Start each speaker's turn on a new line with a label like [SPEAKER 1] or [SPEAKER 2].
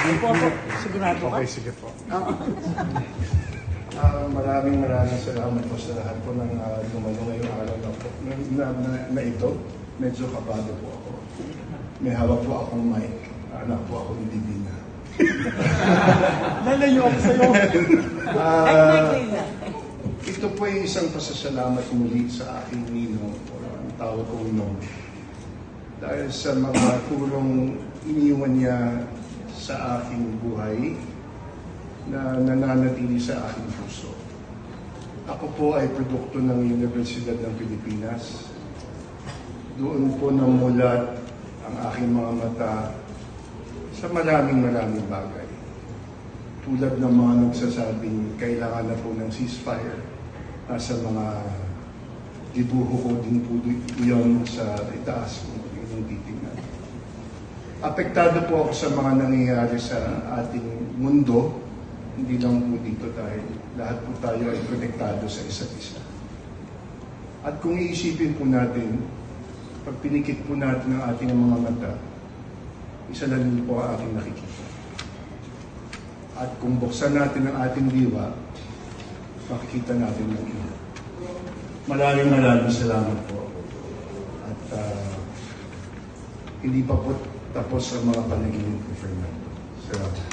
[SPEAKER 1] Ano po ako? Sigurado ka?
[SPEAKER 2] Okay, sige po.
[SPEAKER 1] Oo.
[SPEAKER 2] Maraming salamat po sa lahat po ng dumalo ngayong araw na ito. Medyo kabado po ako. May hawak po akong mic. Anak po ako ni Divina.
[SPEAKER 1] Lalayo ako sa'yo.
[SPEAKER 2] Ito po ay isang pasasalamat muli sa aking ninong o ang tawag kong nong. Dahil sa mga tulong iniwan niya sa aking buhay na nananatili sa aking puso. Ako po ay produkto ng Universidad ng Pilipinas. Doon po namulat ang aking mga mata sa maraming bagay. Tulad ng mga nagsasabing kailangan na po ng ceasefire. Nasa mga dibuho ko din po yun sa itaas kung yung titingnan. Apektado po ako sa mga nangyayari sa ating mundo, hindi lang po dito dahil lahat po tayo ay konektado sa isa't isa. At kung iisipin po natin, pag pinikit po natin ang ating mga mata, isa lang po ang ating nakikita. At kung buksan natin ang ating diwa, makikita natin ang iba. Maraming salamat po. At hindi pa po tapos ang mga panaginip ko, Fernando. Salamat.